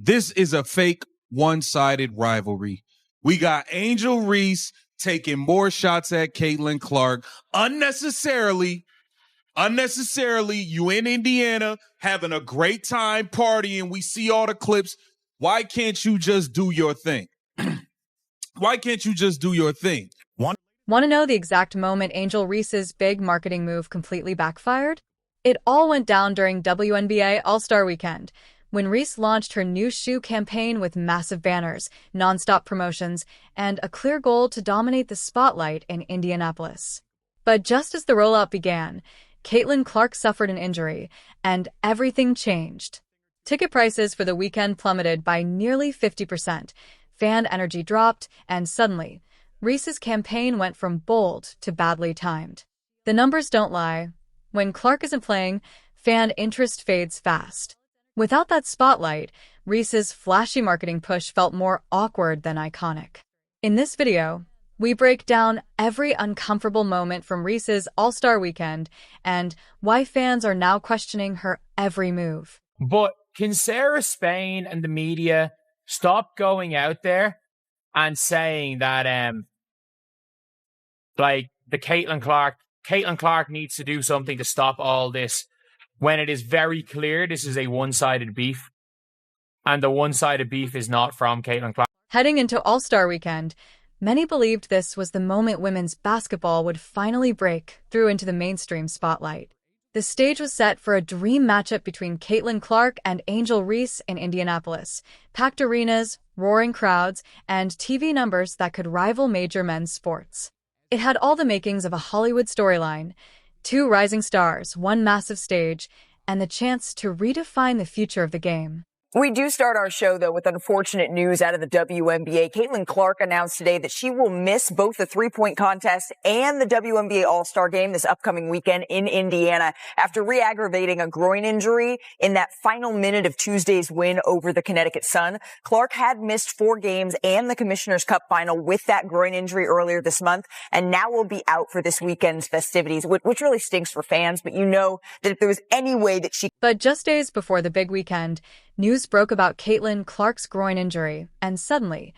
This is a fake one-sided rivalry. We got Angel Reese taking more shots at Caitlin Clark unnecessarily. You in Indiana having a great time partying. We see all the clips. Why can't you just do your thing? Want to know the exact moment Angel Reese's big marketing move completely backfired? It all went down during WNBA All-Star Weekend, when Reese launched her new shoe campaign with massive banners, nonstop promotions, and a clear goal to dominate the spotlight in Indianapolis. But just as the rollout began, Caitlin Clark suffered an injury, and everything changed. Ticket prices for the weekend plummeted by nearly 50%, fan energy dropped, and suddenly, Reese's campaign went from bold to badly timed. The numbers don't lie. When Clark isn't playing, fan interest fades fast. Without that spotlight, Reese's flashy marketing push felt more awkward than iconic. In this video, we break down every uncomfortable moment from Reese's All-Star Weekend and why fans are now questioning her every move. But can Sarah Spain and the media stop going out there and saying that, the Caitlin Clark needs to do something to stop all this, when it is very clear this is a one-sided beef, and the one-sided beef is not from Caitlin Clark. Heading into All-Star Weekend, many believed this was the moment women's basketball would finally break through into the mainstream spotlight. The stage was set for a dream matchup between Caitlin Clark and Angel Reese in Indianapolis. Packed arenas, roaring crowds, and TV numbers that could rival major men's sports. It had all the makings of a Hollywood storyline: two rising stars, one massive stage, and the chance to redefine the future of the game. We do start our show, though, with unfortunate news out of the WNBA. Caitlin Clark announced today that she will miss both the three-point contest and the WNBA All-Star Game this upcoming weekend in Indiana after re-aggravating a groin injury in that final minute of Tuesday's win over the Connecticut Sun. Clark had missed 4 games and the Commissioner's Cup final with that groin injury earlier this month, and now will be out for this weekend's festivities, which really stinks for fans. But you know that if there was any way that she... But just days before the big weekend, news broke about Caitlin Clark's groin injury, and suddenly,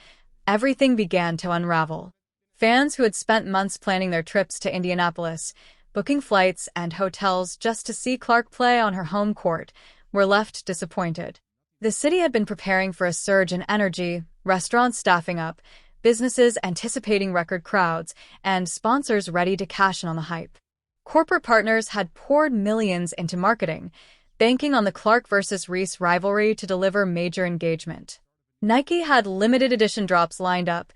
everything began to unravel. Fans who had spent months planning their trips to Indianapolis, booking flights and hotels just to see Clark play on her home court, were left disappointed. The city had been preparing for a surge in energy, restaurants staffing up, businesses anticipating record crowds, and sponsors ready to cash in on the hype. Corporate partners had poured millions into marketing, banking on the Clark versus Reese rivalry to deliver major engagement. Nike had limited edition drops lined up,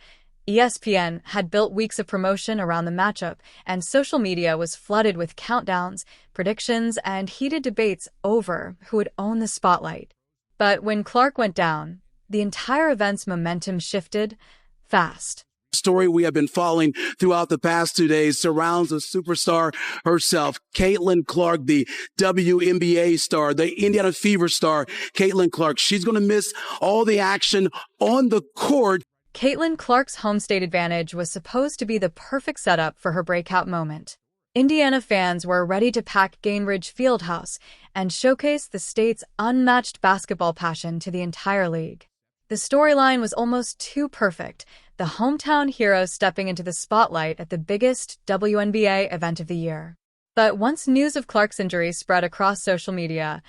ESPN had built weeks of promotion around the matchup, and social media was flooded with countdowns, predictions, and heated debates over who would own the spotlight. But when Clark went down, the entire event's momentum shifted fast. Story we have been following throughout the past 2 days surrounds the superstar herself, Caitlin Clark, the WNBA star, the Indiana Fever star, Caitlin Clark. She's going to miss all the action on the court. Caitlin Clark's home state advantage was supposed to be the perfect setup for her breakout moment. Indiana fans were ready to pack Gainbridge Fieldhouse and showcase the state's unmatched basketball passion to the entire league. The storyline was almost too perfect, the hometown hero stepping into the spotlight at the biggest WNBA event of the year. But once news of Clark's injury spread across social media,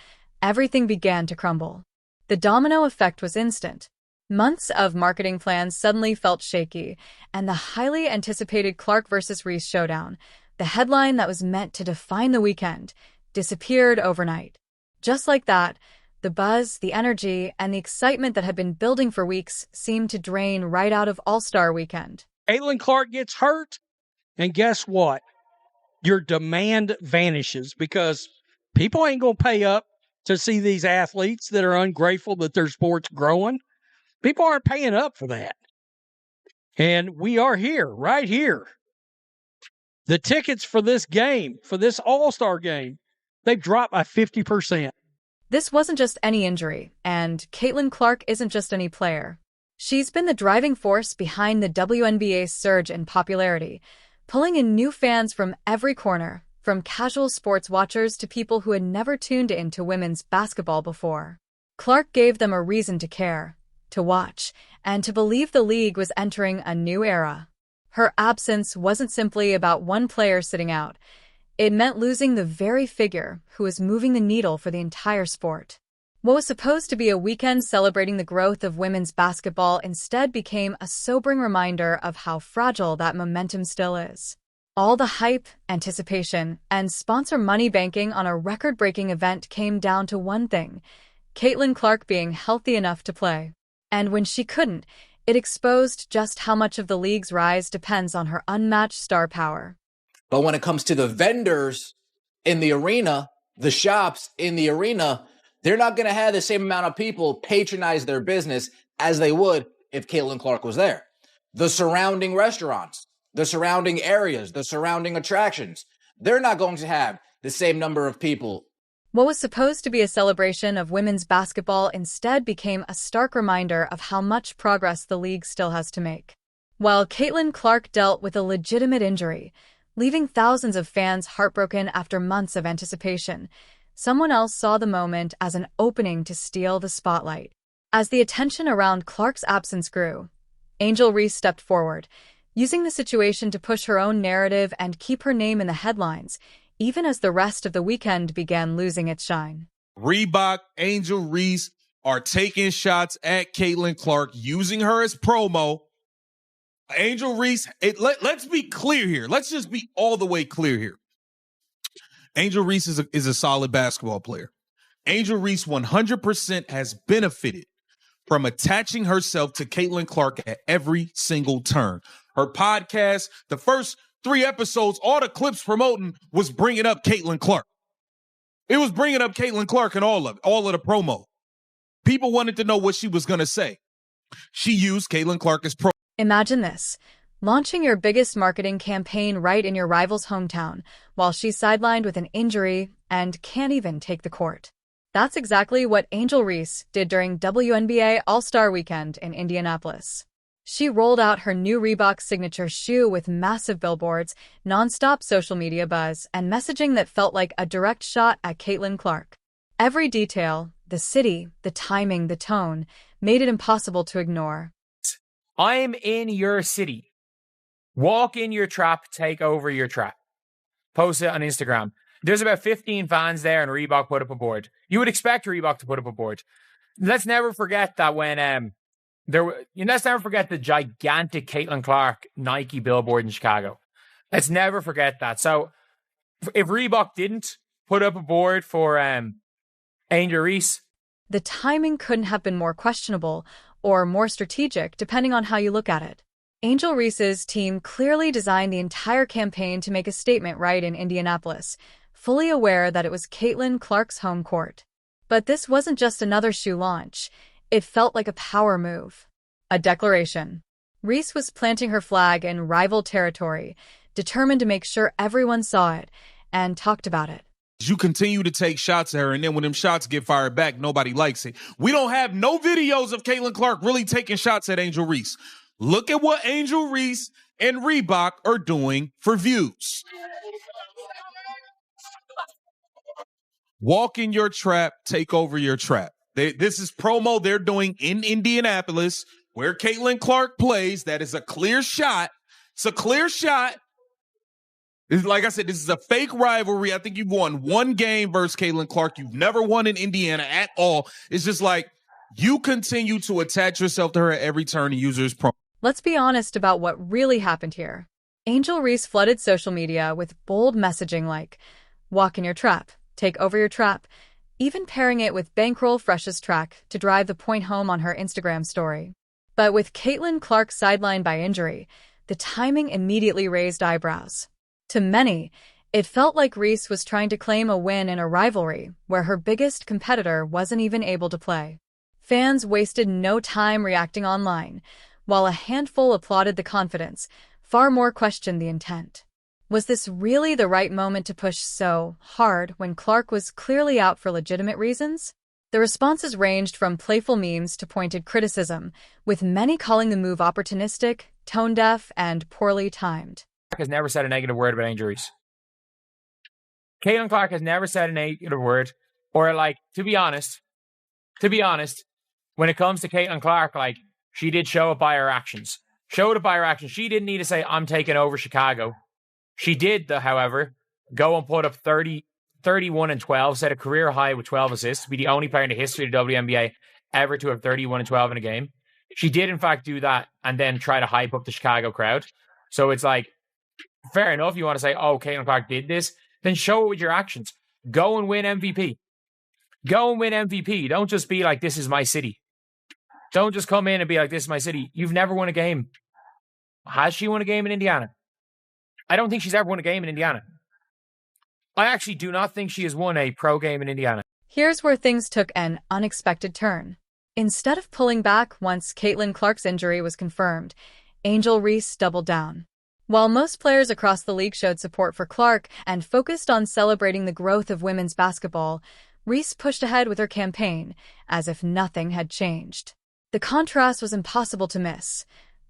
everything began to crumble. The domino effect was instant. Months of marketing plans suddenly felt shaky, and the highly anticipated Clark versus Reese showdown, the headline that was meant to define the weekend, disappeared overnight. Just like that, the buzz, the energy, and the excitement that had been building for weeks seemed to drain right out of All-Star Weekend. Caitlin Clark gets hurt, and guess what? Your demand vanishes because people ain't going to pay up to see these athletes that are ungrateful that their sport's growing. People aren't paying up for that. And we are here, right here. The tickets for this game, for this All-Star game, they've dropped by 50%. This wasn't just any injury, and Caitlin Clark isn't just any player. She's been the driving force behind the WNBA's surge in popularity, pulling in new fans from every corner, from casual sports watchers to people who had never tuned into women's basketball before. Clark gave them a reason to care, to watch, and to believe the league was entering a new era. Her absence wasn't simply about one player sitting out. It meant losing the very figure who was moving the needle for the entire sport. What was supposed to be a weekend celebrating the growth of women's basketball instead became a sobering reminder of how fragile that momentum still is. All the hype, anticipation, and sponsor money banking on a record-breaking event came down to one thing: Caitlin Clark being healthy enough to play. And when she couldn't, it exposed just how much of the league's rise depends on her unmatched star power. But when it comes to the vendors in the arena, the shops in the arena, they're not going to have the same amount of people patronize their business as they would if Caitlin Clark was there. The surrounding restaurants, the surrounding areas, the surrounding attractions, they're not going to have the same number of people. What was supposed to be a celebration of women's basketball instead became a stark reminder of how much progress the league still has to make. While Caitlin Clark dealt with a legitimate injury, leaving thousands of fans heartbroken after months of anticipation, someone else saw the moment as an opening to steal the spotlight. As the attention around Clark's absence grew, Angel Reese stepped forward, using the situation to push her own narrative and keep her name in the headlines, even as the rest of the weekend began losing its shine. Reebok, Angel Reese are taking shots at Caitlin Clark, using her as promo. Angel Reese, let's be clear here. Let's just be all the way clear here. Angel Reese is a solid basketball player. Angel Reese 100% has benefited from attaching herself to Caitlin Clark at every single turn. Her podcast, the first 3 episodes, all the clips promoting was bringing up Caitlin Clark. It was bringing up Caitlin Clark and all of the promo. People wanted to know what she was going to say. She used Caitlin Clark as promo. Imagine this: launching your biggest marketing campaign right in your rival's hometown, while she's sidelined with an injury and can't even take the court. That's exactly what Angel Reese did during WNBA All-Star Weekend in Indianapolis. She rolled out her new Reebok signature shoe with massive billboards, nonstop social media buzz, and messaging that felt like a direct shot at Caitlin Clark. Every detail, the city, the timing, the tone, made it impossible to ignore. I'm in your city. Walk in your trap, take over your trap. Post it on Instagram. There's about 15 fans there and Reebok put up a board. You would expect Reebok to put up a board. Let's never forget that when let's never forget the gigantic Caitlin Clark Nike billboard in Chicago. Let's never forget that. So if Reebok didn't put up a board for Angel Reese, the timing couldn't have been more questionable or more strategic, depending on how you look at it. Angel Reese's team clearly designed the entire campaign to make a statement right in Indianapolis, fully aware that it was Caitlin Clark's home court. But this wasn't just another shoe launch. It felt like a power move, a declaration. Reese was planting her flag in rival territory, determined to make sure everyone saw it and talked about it. You continue to take shots at her, and then when them shots get fired back, nobody likes it. We don't have no videos of Caitlin Clark really taking shots at Angel Reese. Look at what Angel Reese and Reebok are doing for views. Walk in your trap, take over your trap. This is promo they're doing in Indianapolis, where Caitlin Clark plays. That is a clear shot. It's a clear shot. Like I said, this is a fake rivalry. I think you've won one game versus Caitlin Clark. You've never won in Indiana at all. It's just like you continue to attach yourself to her at every turn and use her as promo. Let's be honest about what really happened here. Angel Reese flooded social media with bold messaging like, walk in your trap, take over your trap, even pairing it with Bankroll Fresh's track to drive the point home on her Instagram story. But with Caitlin Clark sidelined by injury, the timing immediately raised eyebrows. To many, it felt like Reese was trying to claim a win in a rivalry where her biggest competitor wasn't even able to play. Fans wasted no time reacting online. While a handful applauded the confidence, far more questioned the intent. Was this really the right moment to push so hard when Clark was clearly out for legitimate reasons? The responses ranged from playful memes to pointed criticism, with many calling the move opportunistic, tone-deaf, and poorly timed. Has never said a negative word about Angel Reese. Caitlin Clark has never said a negative word, or to be honest, to be honest, when it comes to Caitlin Clark, like, she did show it by her actions. Showed it by her actions. She didn't need to say, I'm taking over Chicago. She did, however, go and put up 31 and 12, set a career high with 12 assists, be the only player in the history of the WNBA ever to have 31 and 12 in a game. She did, in fact, do that and then try to hype up the Chicago crowd. So it's like, fair enough. You want to say, oh, Caitlin Clark did this, then show it with your actions. Go and win MVP. Go and win MVP. Don't just be like, this is my city. Don't just come in and be like, this is my city. You've never won a game. Has she won a game in Indiana? I don't think she's ever won a game in Indiana. I actually do not think she has won a pro game in Indiana. Here's where things took an unexpected turn. Instead of pulling back once Caitlin Clark's injury was confirmed, Angel Reese doubled down. While most players across the league showed support for Clark and focused on celebrating the growth of women's basketball, Reese pushed ahead with her campaign, as if nothing had changed. The contrast was impossible to miss.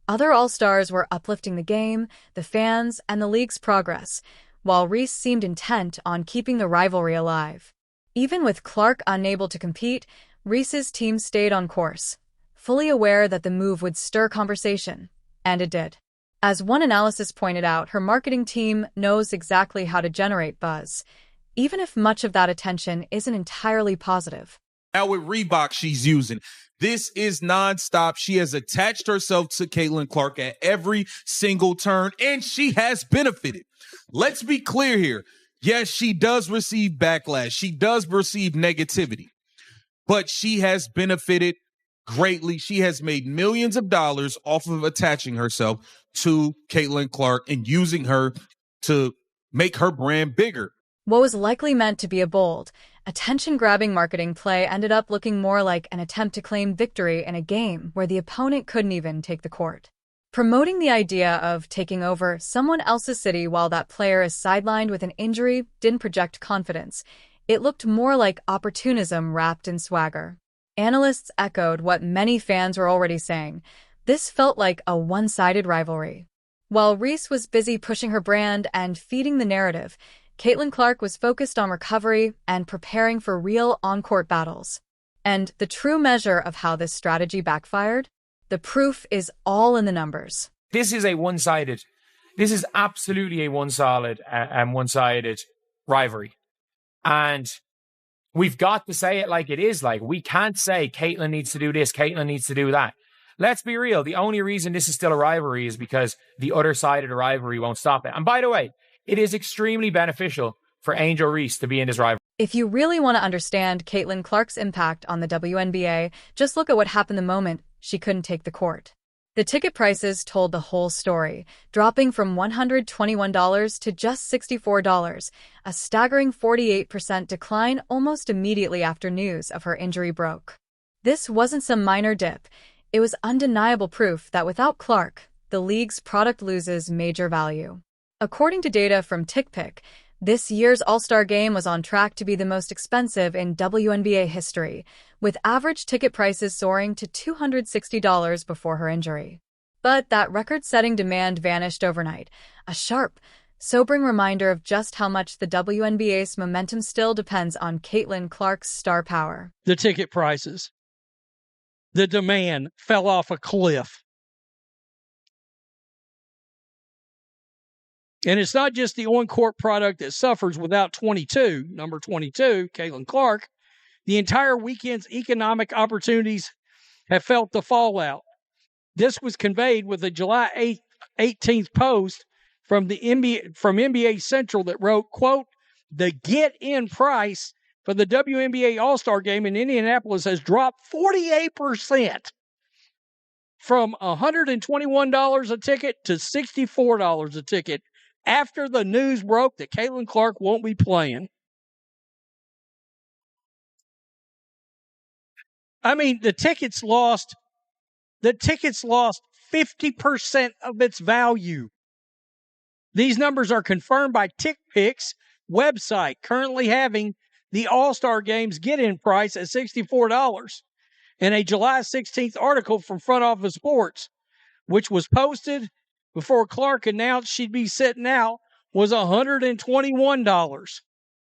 Other All-Stars were uplifting the game, the fans, and the league's progress, while Reese seemed intent on keeping the rivalry alive. Even with Clark unable to compete, Reese's team stayed on course, fully aware that the move would stir conversation, and it did. As one analysis pointed out, her marketing team knows exactly how to generate buzz, even if much of that attention isn't entirely positive. Now with Reebok she's using, this is nonstop. She has attached herself to Caitlin Clark at every single turn, and she has benefited. Let's be clear here. Yes, she does receive backlash. She does receive negativity, but she has benefited greatly. She has made millions of dollars off of attaching herself to Caitlin Clark and using her to make her brand bigger. What was likely meant to be a bold, attention-grabbing marketing play ended up looking more like an attempt to claim victory in a game where the opponent couldn't even take the court. Promoting the idea of taking over someone else's city while that player is sidelined with an injury didn't project confidence. It looked more like opportunism wrapped in swagger. Analysts echoed what many fans were already saying. This felt like a one-sided rivalry. While Reese was busy pushing her brand and feeding the narrative, Caitlin Clark was focused on recovery and preparing for real on-court battles. And the true measure of how this strategy backfired? The proof is all in the numbers. This is absolutely a one-sided rivalry. And we've got to say it like it is. Like, we can't say Caitlin needs to do this, Caitlin needs to do that. Let's be real. The only reason this is still a rivalry is because the other side of the rivalry won't stop it. And by the way, it is extremely beneficial for Angel Reese to be in this rivalry. If you really want to understand Caitlin Clark's impact on the WNBA, just look at what happened the moment she couldn't take the court. The ticket prices told the whole story, dropping from $121 to just $64, a staggering 48% decline almost immediately after news of her injury broke. This wasn't some minor dip. It was undeniable proof that without Clark, the league's product loses major value. According to data from TickPick, this year's All-Star Game was on track to be the most expensive in WNBA history, with average ticket prices soaring to $260 before her injury. But that record-setting demand vanished overnight, a sharp, sobering reminder of just how much the WNBA's momentum still depends on Caitlin Clark's star power. The ticket prices. The demand fell off a cliff. And it's not just the on-court product that suffers without number 22, Caitlin Clark. The entire weekend's economic opportunities have felt the fallout. This was conveyed with a July 18th post from NBA Central that wrote, quote, "The get-in price for the WNBA All-Star Game in Indianapolis has dropped 48%. From $121 a ticket to $64 a ticket after the news broke that Caitlin Clark won't be playing." I mean, the tickets lost 50% of its value. These numbers are confirmed by TickPick's website, currently having the All-Star Game's get-in price at $64. In a July 16th article from Front Office Sports, which was posted before Clark announced she'd be sitting out, was $121.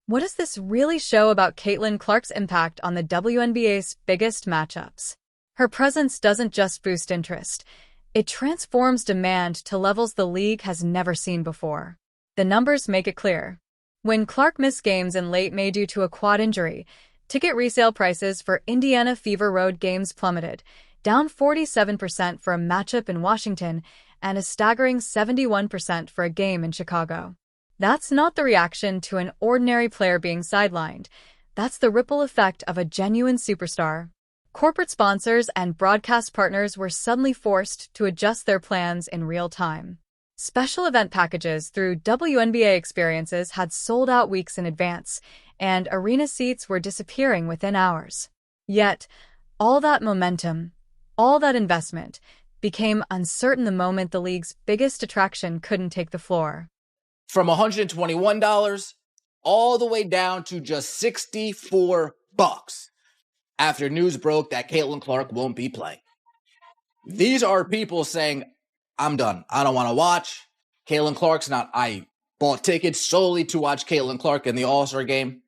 What does this really show about Caitlin Clark's impact on the WNBA's biggest matchups? Her presence doesn't just boost interest. It transforms demand to levels the league has never seen before. The numbers make it clear. When Clark missed games in late May due to a quad injury, ticket resale prices for Indiana Fever Road games plummeted, down 47% for a matchup in Washington and a staggering 71% for a game in Chicago. That's not the reaction to an ordinary player being sidelined. That's the ripple effect of a genuine superstar. Corporate sponsors and broadcast partners were suddenly forced to adjust their plans in real time. Special event packages through WNBA experiences had sold out weeks in advance, and arena seats were disappearing within hours. Yet, all that momentum, all that investment, became uncertain the moment the league's biggest attraction couldn't take the floor. From $121 all the way down to just $64 after news broke that Caitlin Clark won't be playing. These are people saying, I'm done. I don't want to watch. Caitlin Clark's not. I bought tickets solely to watch Caitlin Clark in the All-Star game.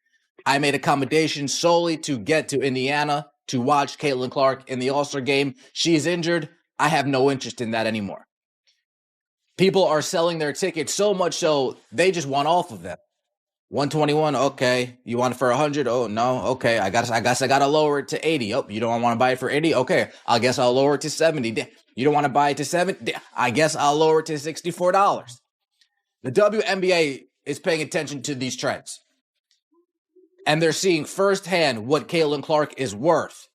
I made accommodations solely to get to Indiana to watch Caitlin Clark in the All-Star game. She's injured. I have no interest in that anymore. People are selling their tickets so much so they just want off of them. 121, okay. You want it for 100? Oh no, okay. I guess I gotta lower it to 80. Oh, you don't want to buy it for 80? Okay, I guess I'll lower it to 70. You don't want to buy it to 70? I guess I'll lower it to $64. The WNBA is paying attention to these trends, and they're seeing firsthand what Caitlin Clark is worth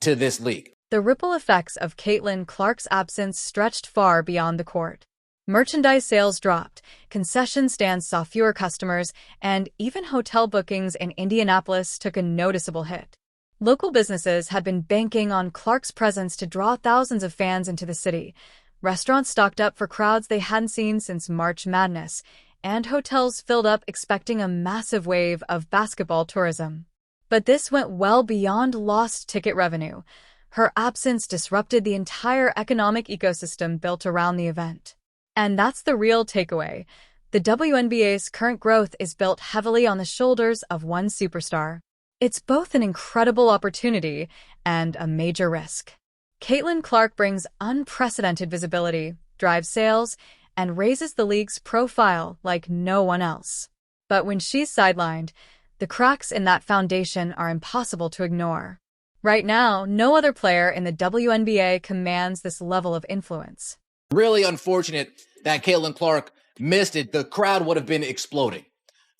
to this league. The ripple effects of Caitlin Clark's absence stretched far beyond the court. Merchandise sales dropped, concession stands saw fewer customers, and even hotel bookings in Indianapolis took a noticeable hit. Local businesses had been banking on Clark's presence to draw thousands of fans into the city. Restaurants stocked up for crowds they hadn't seen since March Madness, and hotels filled up expecting a massive wave of basketball tourism. But this went well beyond lost ticket revenue. Her absence disrupted the entire economic ecosystem built around the event. And that's the real takeaway. The WNBA's current growth is built heavily on the shoulders of one superstar. It's both an incredible opportunity and a major risk. Caitlin Clark brings unprecedented visibility, drives sales, and raises the league's profile like no one else. But when she's sidelined, the cracks in that foundation are impossible to ignore. Right now, no other player in the WNBA commands this level of influence. Really unfortunate that Caitlin Clark missed it. The crowd would have been exploding.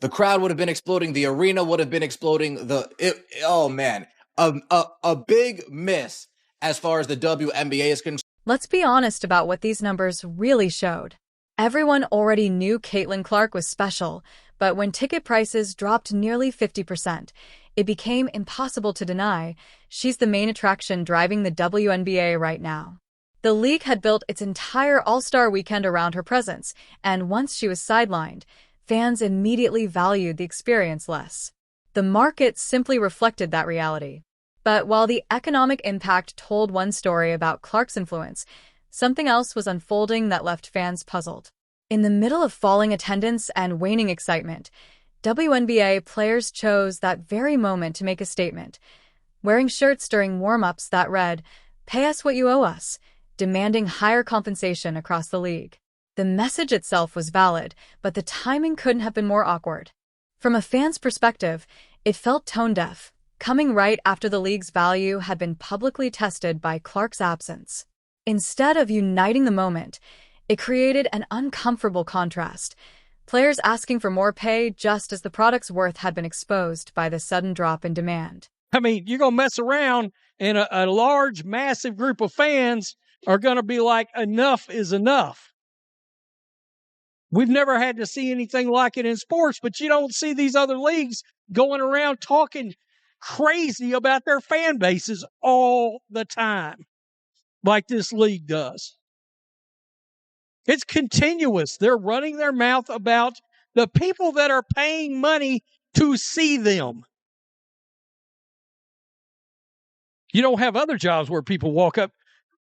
The crowd would have been exploding. The arena would have been exploding. A big miss as far as the WNBA is concerned. Let's be honest about what these numbers really showed. Everyone already knew Caitlin Clark was special, but when ticket prices dropped nearly 50%, it became impossible to deny she's the main attraction driving the WNBA right now. The league had built its entire All-Star Weekend around her presence, and once she was sidelined, fans immediately valued the experience less. The market simply reflected that reality. But while the economic impact told one story about Clark's influence, something else was unfolding that left fans puzzled. In the middle of falling attendance and waning excitement, WNBA players chose that very moment to make a statement, wearing shirts during warm-ups that read, "Pay us what you owe us," demanding higher compensation across the league. The message itself was valid, but the timing couldn't have been more awkward. From a fan's perspective, it felt tone-deaf, coming right after the league's value had been publicly tested by Clark's absence. Instead of uniting the moment, it created an uncomfortable contrast, players asking for more pay just as the product's worth had been exposed by the sudden drop in demand. I mean, you're going to mess around and a large, massive group of fans are going to be like, enough is enough. We've never had to see anything like it in sports, but you don't see these other leagues going around talking crazy about their fan bases all the time, like this league does. It's continuous. They're running their mouth about the people that are paying money to see them. You don't have other jobs where people walk up.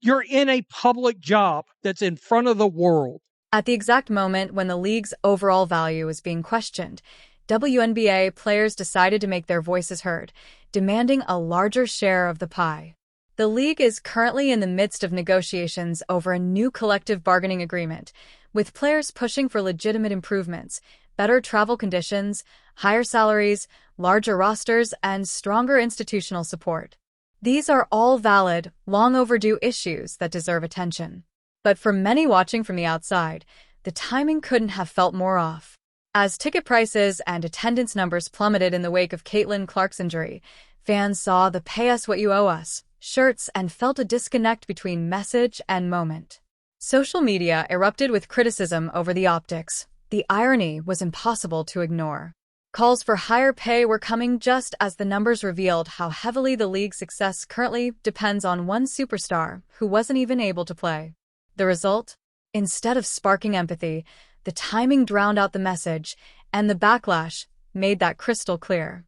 You're in a public job that's in front of the world. At the exact moment when the league's overall value is being questioned, WNBA players decided to make their voices heard, demanding a larger share of the pie. The league is currently in the midst of negotiations over a new collective bargaining agreement, with players pushing for legitimate improvements, better travel conditions, higher salaries, larger rosters, and stronger institutional support. These are all valid, long overdue issues that deserve attention. But for many watching from the outside, the timing couldn't have felt more off. As ticket prices and attendance numbers plummeted in the wake of Caitlin Clark's injury, fans saw the "pay us what you owe us" shirts and felt a disconnect between message and moment. Social media erupted with criticism over the optics. The irony was impossible to ignore. Calls for higher pay were coming just as the numbers revealed how heavily the league's success currently depends on one superstar who wasn't even able to play. The result? Instead of sparking empathy, the timing drowned out the message, and the backlash made that crystal clear.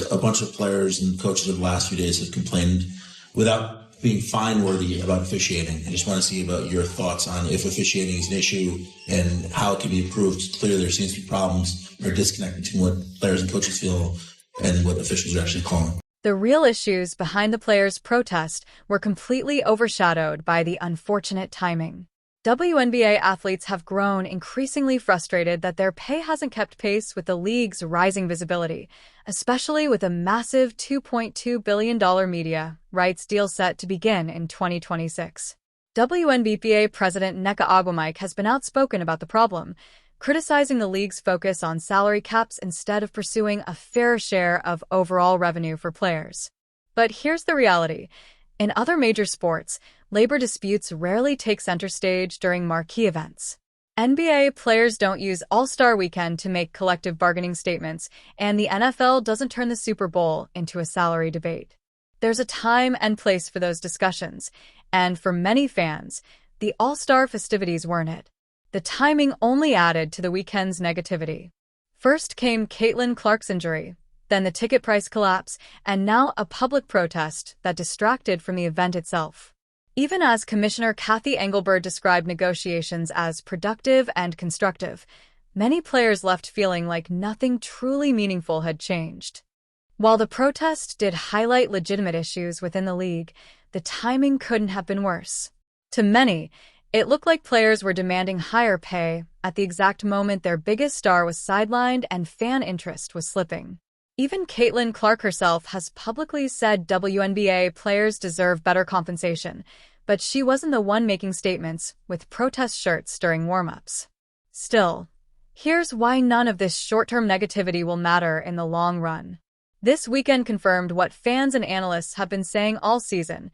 A bunch of players and coaches of the last few days have complained without being fine-worthy about officiating. I just want to see about your thoughts on if officiating is an issue and how it can be improved. It's clear there seems to be problems or disconnect between what players and coaches feel and what officials are actually calling. The real issues behind the players' protest were completely overshadowed by the unfortunate timing. WNBA athletes have grown increasingly frustrated that their pay hasn't kept pace with the league's rising visibility, especially with a massive $2.2 billion media rights deal set to begin in 2026. WNBA President Nneka Agwamike has been outspoken about the problem, criticizing the league's focus on salary caps instead of pursuing a fair share of overall revenue for players. But here's the reality. In other major sports, labor disputes rarely take center stage during marquee events. NBA players don't use All-Star Weekend to make collective bargaining statements, and the NFL doesn't turn the Super Bowl into a salary debate. There's a time and place for those discussions, and for many fans, the All-Star festivities weren't it. The timing only added to the weekend's negativity. First came Caitlin Clark's injury, then the ticket price collapse, and now a public protest that distracted from the event itself. Even as Commissioner Kathy Engelbert described negotiations as productive and constructive, many players left feeling like nothing truly meaningful had changed. While the protest did highlight legitimate issues within the league, the timing couldn't have been worse. To many, it looked like players were demanding higher pay at the exact moment their biggest star was sidelined and fan interest was slipping. Even Caitlin Clark herself has publicly said WNBA players deserve better compensation, but she wasn't the one making statements with protest shirts during warm-ups. Still, here's why none of this short-term negativity will matter in the long run. This weekend confirmed what fans and analysts have been saying all season.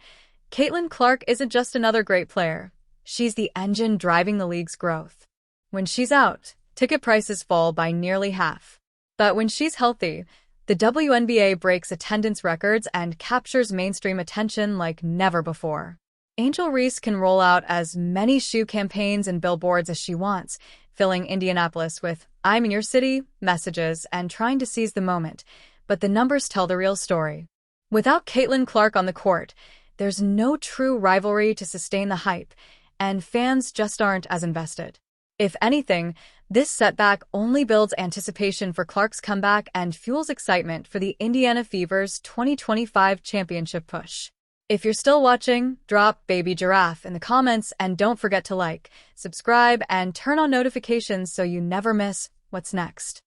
Caitlin Clark isn't just another great player. She's the engine driving the league's growth. When she's out, ticket prices fall by nearly half. But when she's healthy, the WNBA breaks attendance records and captures mainstream attention like never before. Angel Reese can roll out as many shoe campaigns and billboards as she wants, filling Indianapolis with "I'm in your city" messages and trying to seize the moment. But the numbers tell the real story. Without Caitlin Clark on the court, there's no true rivalry to sustain the hype, and fans just aren't as invested. If anything, this setback only builds anticipation for Clark's comeback and fuels excitement for the Indiana Fever's 2025 championship push. If you're still watching, drop Baby Giraffe in the comments and don't forget to like, subscribe, and turn on notifications so you never miss what's next.